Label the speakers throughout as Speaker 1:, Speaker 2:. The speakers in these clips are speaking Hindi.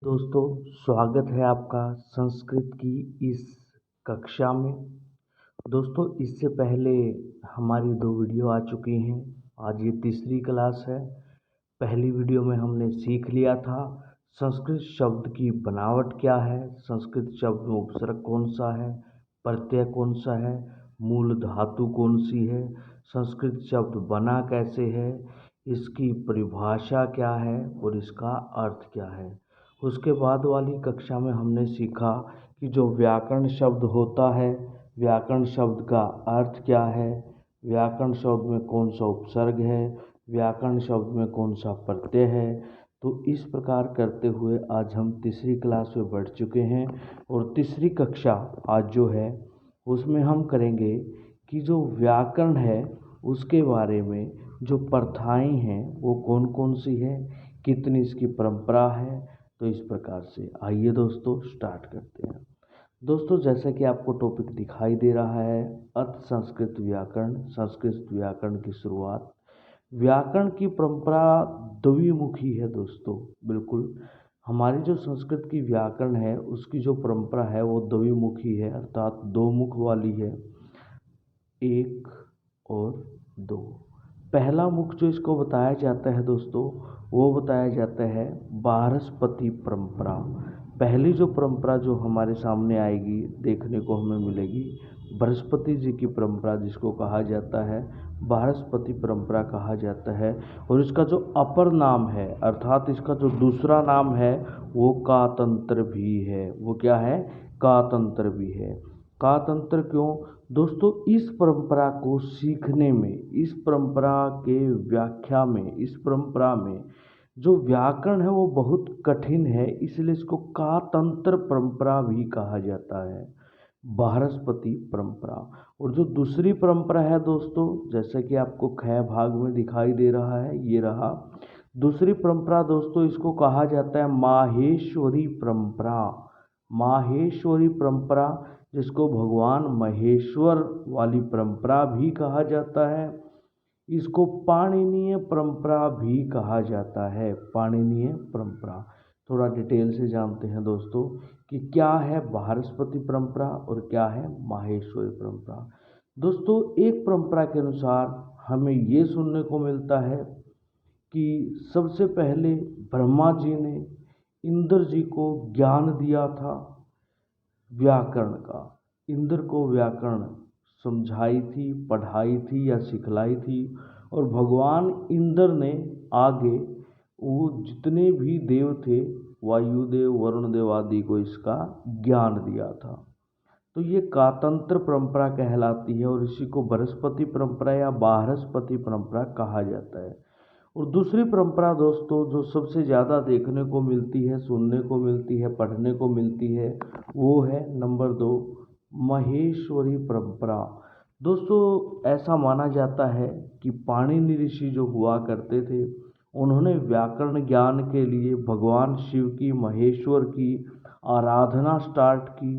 Speaker 1: दोस्तों, स्वागत है आपका संस्कृत की इस कक्षा में। दोस्तों, इससे पहले हमारी 2 वीडियो आ चुकी हैं। आज ये तीसरी क्लास है। पहली वीडियो में हमने सीख लिया था संस्कृत शब्द की बनावट क्या है, संस्कृत शब्द में उपसर्ग कौन सा है, प्रत्यय कौन सा है, मूल धातु कौन सी है, संस्कृत शब्द बना कैसे है, इसकी परिभाषा क्या है और इसका अर्थ क्या है। उसके बाद वाली कक्षा में हमने सीखा कि जो व्याकरण शब्द होता है, व्याकरण शब्द का अर्थ क्या है, व्याकरण शब्द में कौन सा उपसर्ग है, व्याकरण शब्द में कौन सा प्रत्यय है। तो इस प्रकार करते हुए आज हम तीसरी क्लास में बढ़ चुके हैं और तीसरी कक्षा आज जो है उसमें हम करेंगे कि जो व्याकरण है उसके बारे में जो प्रथाएं हैं वो कौन कौन सी है, कितनी इसकी परंपरा है। तो इस प्रकार से आइए दोस्तों स्टार्ट करते हैं। दोस्तों, जैसा कि आपको टॉपिक दिखाई दे रहा है, अर्थ संस्कृत व्याकरण, संस्कृत व्याकरण की शुरुआत। व्याकरण की परंपरा द्विमुखी है दोस्तों। बिल्कुल, हमारी जो संस्कृत की व्याकरण है उसकी जो परंपरा है वो द्विमुखी है, अर्थात दो मुख वाली है, एक और दो। पहला मुख जो इसको बताया जाता है दोस्तों, वो बताया जाता है बृहस्पति परंपरा। पहली जो परंपरा जो हमारे सामने आएगी, देखने को हमें मिलेगी, बृहस्पति जी की परंपरा, जिसको कहा जाता है बृहस्पति परंपरा कहा जाता है। और इसका जो अपर नाम है, अर्थात इसका जो दूसरा नाम है वो कातंत्र भी है। वो क्या है? कातंत्र भी है। कातंत्र क्यों? दोस्तों, इस परंपरा को सीखने में, इस परंपरा के व्याख्या में, इस परंपरा में जो व्याकरण है वो बहुत कठिन है, इसलिए इसको कातंत्र परंपरा भी कहा जाता है, बृहस्पति परंपरा। और जो दूसरी परंपरा है दोस्तों, जैसे कि आपको ख भाग में दिखाई दे रहा है, ये रहा दूसरी परंपरा दोस्तों, इसको कहा जाता है माहेश्वरी परंपरा। माहेश्वरी परंपरा, जिसको भगवान महेश्वर वाली परंपरा भी कहा जाता है, इसको पाणिनीय परंपरा भी कहा जाता है। पाणिनीय परंपरा थोड़ा डिटेल से जानते हैं दोस्तों कि क्या है बृहस्पति परंपरा और क्या है माहेश्वरी परंपरा। दोस्तों, एक परंपरा के अनुसार हमें ये सुनने को मिलता है कि सबसे पहले ब्रह्मा जी ने इंद्र जी को ज्ञान दिया था व्याकरण का। इंद्र को व्याकरण समझाई थी, पढ़ाई थी या सिखलाई थी, और भगवान इंद्र ने आगे वो जितने भी देव थे, वायुदेव, वरुण देव आदि को इसका ज्ञान दिया था। तो ये कातंत्र परंपरा कहलाती है और इसी को बृहस्पति परंपरा या बृहस्पति परंपरा कहा जाता है। और दूसरी परंपरा दोस्तों जो सबसे ज़्यादा देखने को मिलती है, सुनने को मिलती है, पढ़ने को मिलती है, वो है नंबर 2, महेश्वरी परंपरा। दोस्तों, ऐसा माना जाता है कि पाणिनि ऋषि जो हुआ करते थे, उन्होंने व्याकरण ज्ञान के लिए भगवान शिव की, महेश्वर की आराधना स्टार्ट की।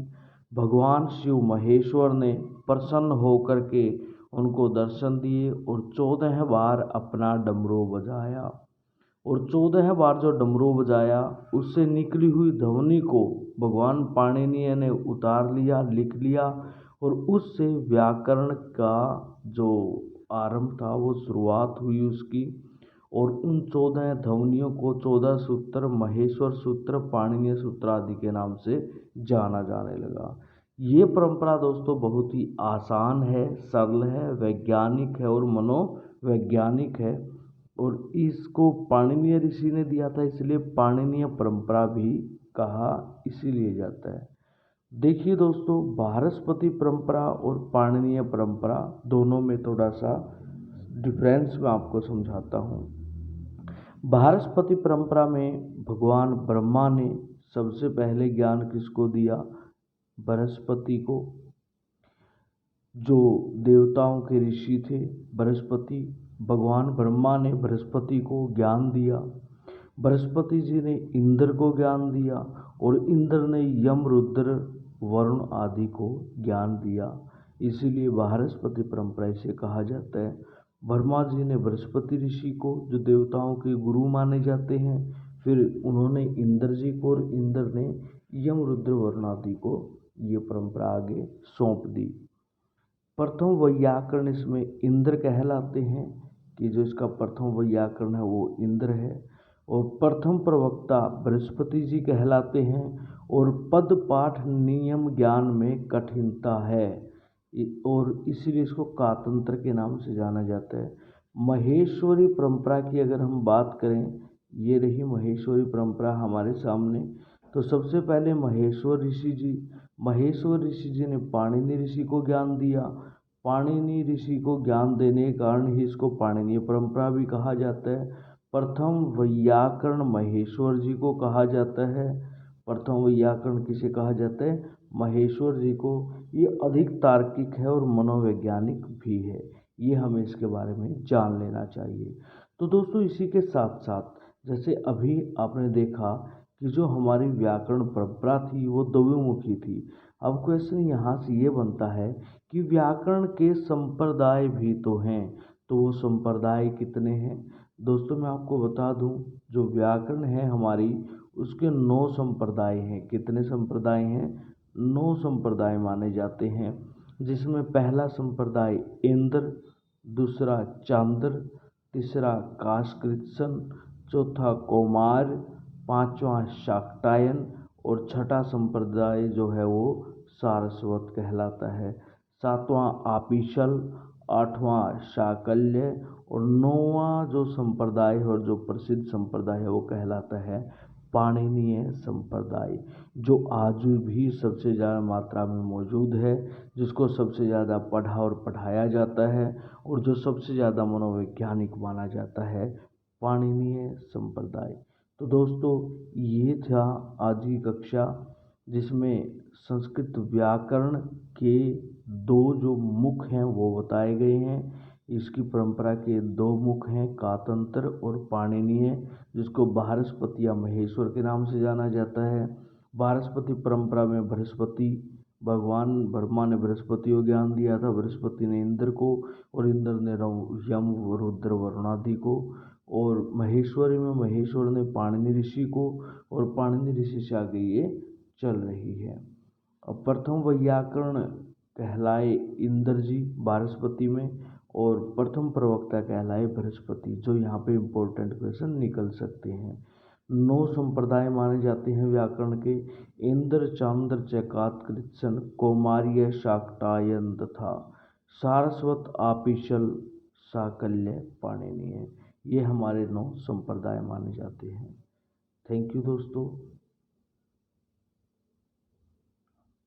Speaker 1: भगवान शिव महेश्वर ने प्रसन्न होकर के उनको दर्शन दिए और 14 बार अपना डमरू बजाया। और 14 बार जो डमरू बजाया, उससे निकली हुई ध्वनि को भगवान पाणिनि ने उतार लिया, लिख लिया, और उससे व्याकरण का जो आरंभ था वो शुरुआत हुई उसकी। और उन 14 ध्वनियों को 14 सूत्र, महेश्वर सूत्र, पाणिनीय सूत्र आदि के नाम से जाना जाने लगा। ये परंपरा दोस्तों बहुत ही आसान है, सरल है, वैज्ञानिक है और मनोवैज्ञानिक है। और इसको पाणिनीय ऋषि ने दिया था, इसलिए पाणिनीय परंपरा भी कहा इसीलिए जाता है। देखिए दोस्तों, बृहस्पति परंपरा और पाणिनीय परंपरा दोनों में थोड़ा सा डिफरेंस मैं आपको समझाता हूँ। बृहस्पति परंपरा में भगवान ब्रह्मा ने सबसे पहले ज्ञान किसको दिया? बृहस्पति को। जो देवताओं के ऋषि थे बृहस्पति, भगवान ब्रह्मा ने बृहस्पति को ज्ञान दिया। बृहस्पति जी ने इंद्र को ज्ञान दिया और इंद्र ने यम, रुद्र, वरुण आदि को ज्ञान दिया। इसीलिए बृहस्पति परंपरा इसे कहा जाता है। ब्रह्मा जी ने बृहस्पति ऋषि को, जो देवताओं के गुरु माने जाते हैं, फिर उन्होंने इंद्र जी को और इंद्र ने यम रुद्र वरुण आदि को ये परंपरा आगे सौंप दी। प्रथम वैयाकरण इसमें इंद्र कहलाते हैं कि जो इसका प्रथम वैयाकरण है वो इंद्र है, और प्रथम प्रवक्ता बृहस्पति जी कहलाते हैं, और पद पाठ नियम ज्ञान में कठिनता है और इसीलिए इसको कातंत्र के नाम से जाना जाता है। महेश्वरी परंपरा की अगर हम बात करें, ये रही महेश्वरी परंपरा हमारे सामने। तो सबसे पहले महेश्वर ऋषि जी ने पाणिनि ऋषि को ज्ञान दिया। पाणिनि ऋषि को ज्ञान देने के कारण ही इसको पाणिनीय परंपरा भी कहा जाता है। प्रथम वैयाकरण महेश्वर जी को कहा जाता है। प्रथम वैयाकरण किसे कहा जाता है? महेश्वर जी को। ये अधिक तार्किक है और मनोवैज्ञानिक भी है, ये हमें इसके बारे में जान लेना चाहिए। तो दोस्तों इसी के साथ साथ जैसे अभी आपने देखा कि जो हमारी व्याकरण परंपरा थी वो द्विमुखी थी। अब क्वेश्चन यहाँ से ये बनता है कि व्याकरण के संप्रदाय भी तो हैं, तो वो संप्रदाय कितने हैं? दोस्तों मैं आपको बता दूं, जो व्याकरण है हमारी उसके 9 संप्रदाय हैं। कितने संप्रदाय हैं? 9 संप्रदाय माने जाते हैं, जिसमें पहला संप्रदाय इंद्र, दूसरा चांद्र, तीसरा काशकृत्सन, चौथा कौमार, पांचवा शाक्टायन और छठा संप्रदाय जो है वो सारस्वत कहलाता है। सातवां आपिशल, आठवां शाकल्य और नौवां जो संप्रदाय और जो प्रसिद्ध संप्रदाय है वो कहलाता है पाणिनीय संप्रदाय, जो आज भी सबसे ज़्यादा मात्रा में मौजूद है, जिसको सबसे ज़्यादा पढ़ा और पढ़ाया जाता है और जो सबसे ज़्यादा मनोवैज्ञानिक माना जाता है, पाणिनीय संप्रदाय। तो दोस्तों ये था आज की कक्षा, जिसमें संस्कृत व्याकरण के 2 जो मुख हैं वो बताए गए हैं। इसकी परंपरा के 2 मुख हैं, कातंत्र और पाणिनीय, जिसको बृहस्पति या महेश्वर के नाम से जाना जाता है। बृहस्पति परंपरा में बृहस्पति भगवान ब्रह्मा ने बृहस्पति को ज्ञान दिया था, बृहस्पति ने इंद्र को और इंद्र ने यम रुद्र वरुण आदि को, और महेश्वरी में महेश्वर ने पाणिनि ऋषि को, और पाणिनि ऋषि से आगे ये चल रही है। अब प्रथम वैयाकरण कहलाए इंद्र जी बृहस्पति में, और प्रथम प्रवक्ता कहलाए बृहस्पति, जो यहाँ पे इम्पोर्टेंट क्वेश्चन निकल सकते हैं। 9 संप्रदाय माने जाते हैं व्याकरण के, इंद्र, चांद्र, चैकातकृत्सन, कौमार्य, शाक्टायन तथा सारस्वत, आपिशल, साकल्य, पाणिनीय। ये हमारे 9 संप्रदाय माने जाते हैं। थैंक यू दोस्तों।